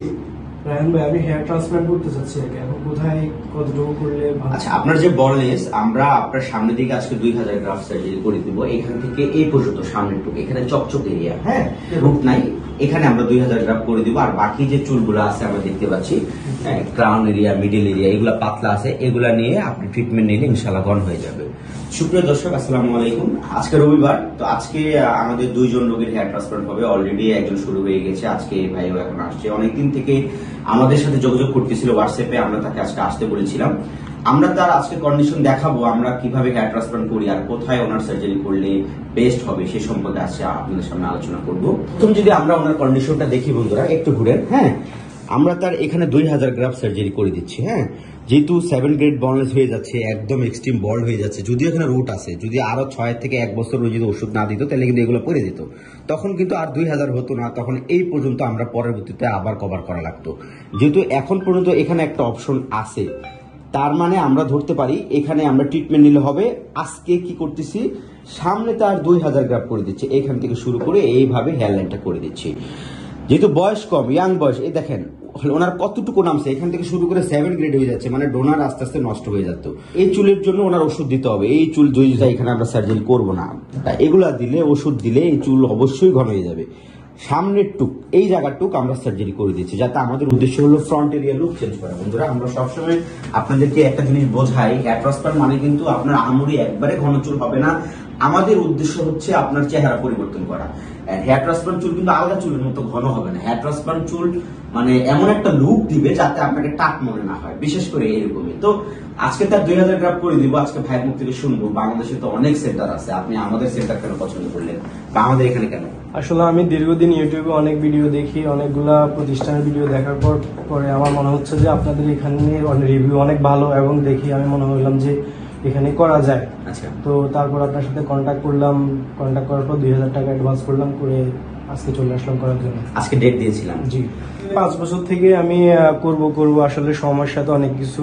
রায়হান ভাই, আমি hair transplant করতে চাচ্ছি আগে, এখন কোথায় কতটুকু করলে ভালো? আচ্ছা, আপনার যে বলনেস, আমরা আপনার সামনের দিকে আজকে 2000 গ্রাফ সার্জারি করে দিব। এখান থেকে এই পর্যন্ত সামনের টুকু, এখানে চকচক এরিয়া, হ্যাঁ, রুট নাই, এখানে আমরা 2000 গ্রাফ করে দিব। আর বাকি যে চুলগুলো আছে আমরা দেখতে পাচ্ছি, ক্রাউন এরিয়া, মিডল এরিয়া, এগুলো পাতলা আছে, এগুলা নিয়ে আপনি ট্রিটমেন্ট নিলে ইনশাআল্লাহ ঘন হয়ে যাবে। সুপ্রিয় দর্শক, আসসালামু আলাইকুম। আজকে রবিবার, তো আজকে আমাদের 2 জন রোগীর হেয়ার ট্রান্সপ্লান্ট হবে। অলরেডি একজন শুরু হয়ে গেছে, আজকে ভাইও এখন আসছে। অনেকদিন থেকে আমাদের সাথে যোগাযোগ করতেছিল হোয়াটসঅ্যাপে, আমরা তাকে আজকে আসতে বলেছিলাম। আমরা তার আজকে কন্ডিশন দেখাবো, আমরা কিভাবে হেয়ার ট্রান্সপ্লান্ট করি আর কোথায় ওনার সার্জারি করলে বেস্ট হবে সে সম্পর্কে আজকে আপনাদের সামনে আলোচনা করব। প্রথম যদি আমরা ওনার কন্ডিশনটা দেখি বন্ধুরা, একটু ঘুরেন। হ্যাঁ, আমরা তার এখানে 2000 গ্রাফ সার্জারি করে দিচ্ছি। হ্যাঁ, যেহেতু 7 গ্রেড বলনেস হয়ে যাচ্ছে, একদম এক্সট্রিম বল্ড হয়ে যাচ্ছে। যদিও এখানে রুট আছে, যদি আরো 6 থেকে 1 বছর যদি ওষুধ না দিত তাহলে কিন্তু এগুলো পড়ে যেত, তখন কিন্তু আর 2000 হতো না, তখন এই পর্যন্ত আমরা পরবর্তীতে আবার কভার করা লাগতো। যেহেতু এখন পর্যন্ত এখানে একটা অপশন আছে, তার মানে আমরা ধরতে পারি এখানে আমরা ট্রিটমেন্ট নিলে হবে। আজকে কি করতেছি, সামনে তার 2000 গ্রাফ করে দিচ্ছে, এখান থেকে শুরু করে এইভাবে হেয়ার লাইনটা করে দিচ্ছি। যেহেতু বয়স কম, ইয়াং বয়স, এই দেখেন ওনার কতটুকু নামছে, এখান থেকে শুরু করে 7 গ্রেড হয়ে যাচ্ছে, মানে ডোনার আস্তে আস্তে নষ্ট হয়ে যেত। এই চুলের জন্য ওনার ওষুধ দিতে হবে। এই চুল যদি এখানে আমরা সার্জারি করবো না, এগুলা দিলে, ওষুধ দিলে এই চুল অবশ্যই ঘন হয়ে যাবে। সামনের টুক, এই জায়গাটুক আমরা সার্জারি করে দিচ্ছি, যাতে আমাদের উদ্দেশ্য হলো ফ্রন্ট এরিয়া লুক চেঞ্জ করা। বন্ধুরা, আমরা সবসময় আপনাদেরকে একটা জিনিস বোঝাই, হেয়ার ট্রান্সপ্লান্ট মানে কিন্তু আপনার আহামরি একবারে ঘন চুল হবে না। আমাদের উদ্দেশ্য হচ্ছে আপনার চেহারা পরিবর্তন করা। হেয়ার ট্রান্সপ্লান্ট চুল কিন্তু আলাদা চুলের মতো ঘন হবে না। হেয়ার ট্রান্সপ্লান্ট চুল মানে এমন একটা লুক দিবে যাতে আপনাকে টাক মনে না হয়, বিশেষ করে এরকমই। তো আজকে তার 2000 গ্রাফ করে দিব। আজকে ভাইয়ের মুখ থেকে শুনবো, বাংলাদেশে তো অনেক সেন্টার আছে, আপনি আমাদের সেন্টার কেন পছন্দ করলেন বা আমাদের এখানে কেন? আসলে আমি দীর্ঘদিন ইউটিউবে অনেক ভিডিও দেখি, অনেকগুলা প্রতিষ্ঠানের ভিডিও দেখার পরে আমার মনে হচ্ছে যে আপনাদের এখানে রিভিউ অনেক ভালো, এবং দেখি আমি মনে হইলাম যে এখানে করা যায়। আচ্ছা, তো তারপর আপনার সাথে কন্ট্যাক্ট করলাম, কন্ট্যাক্ট করার পর 2000 টাকা অ্যাডভান্স করলাম, করে আজকে চলে আসলাম করার জন্য। আজকে ডেট দিয়েছিলাম। জি, 5 বছর থেকে আমি করব আসলে সমস্যা তো অনেক কিছু,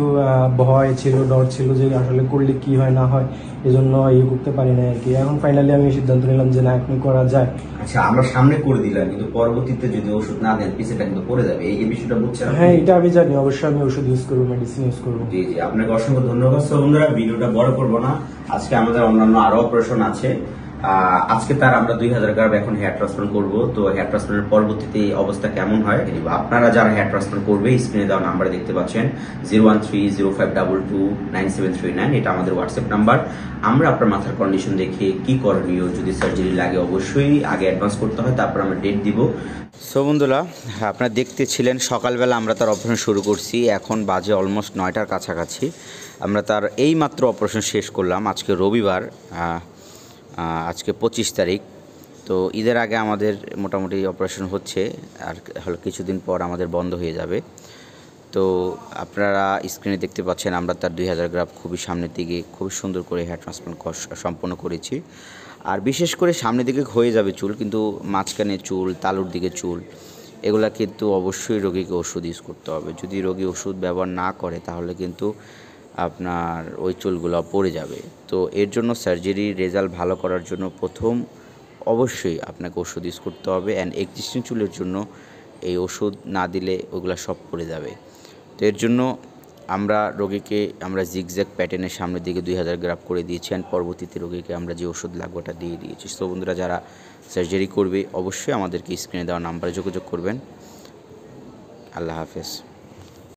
ভয় ছিল, ডর ছিল যে আসলে করলে কি হয় না হয়, এজন্য ইয়ে করতে পারি না আর কি। এখন ফাইনালি আমি সিদ্ধান্ত নিলাম যে না, এখন করা যায়। আচ্ছা, আমরা সামনে করে দিলাম, কিন্তু পরবর্তীতে যদি ওষুধ না দেন পিছটা কিন্তু পড়ে যাবে, এই বিষয়টা বুঝছেন? হ্যাঁ, এটা আমি জানি, অবশ্যই আমি ওষুধ ইউজ করবো, মেডিসিন ইউজ করবো। জি জি, আপনাকে অসংখ্য ধন্যবাদ। বন্ধুরা, ভিডিওটা বড় করবো না, আজকে আমাদের অন্যান্য আরো অপারেশন আছে। আজকে তার আমরা 2000 গ্রাম এখন হেয়ার ট্রান্সপ্লান্ট করবো। তো হেয়ার ট্রান্সপ্লান্টের পরবর্তীতে অবস্থা কেমন হয়, আপনারা যারা হেয়ার ট্রান্সপ্লান্ট করবে স্ক্রিনে দেওয়া নাম্বারে দেখতে পাচ্ছেন 0130522979, এটা আমাদের হোয়াটসঅ্যাপ নাম্বার। আমরা আপনার মাথার কন্ডিশন দেখে কি করণীয়, যদি সার্জারি লাগে অবশ্যই আগে অ্যাডভান্স করতে হয়, তারপর আমরা ডেট দিব। সো বন্ধুরা, আপনারা দেখতেছিলেন সকালবেলা আমরা তার অপারেশন শুরু করছি, এখন বাজে অলমোস্ট 9টার কাছাকাছি। আমরা তার এই মাত্র অপারেশন শেষ করলাম। আজকে রবিবার, আজকে 25 তারিখ। তো ঈদের আগে আমাদের মোটামুটি অপারেশন হচ্ছে, আর হলো কিছুদিন পর আমাদের বন্ধ হয়ে যাবে। তো আপনারা স্ক্রিনে দেখতে পাচ্ছেন আমরা তার 2000 গ্রাফ খুবই সামনের দিকে খুব সুন্দর করে হেয়ার ট্রান্সপ্লান্ট সম্পন্ন করেছি। আর বিশেষ করে সামনের দিকে হয়ে যাবে চুল, কিন্তু মাঝখানে চুল, তালুর দিকে চুল, এগুলা কিন্তু অবশ্যই রোগীকে ওষুধ ইউজ করতে হবে। যদি রোগী ওষুধ ব্যবহার না করে তাহলে কিন্তু আপনার ওই চুলগুলো পড়ে যাবে। তো এর জন্য সার্জারির রেজাল্ট ভালো করার জন্য প্রথম অবশ্যই আপনাকে ওষুধ ইউজ করতে হবে। অ্যান্ড এক্সিস্টিং চুলের জন্য এই ওষুধ না দিলে ওগুলো সব পড়ে যাবে। তো এর জন্য রোগীকে আমরা জিগজ্যাগ প্যাটার্নের সামনের দিকে 2000 গ্রাফ করে দিয়েছি, অ্যান্ড পরবর্তীতে রোগীকে আমরা যে ওষুধ লাগবে ওটা দিয়ে দিয়েছি। তো বন্ধুরা, যারা সার্জারি করবে অবশ্যই আমাদেরকে স্ক্রিনে দেওয়া নাম্বারে যোগাযোগ করবেন। আল্লাহ হাফেজ।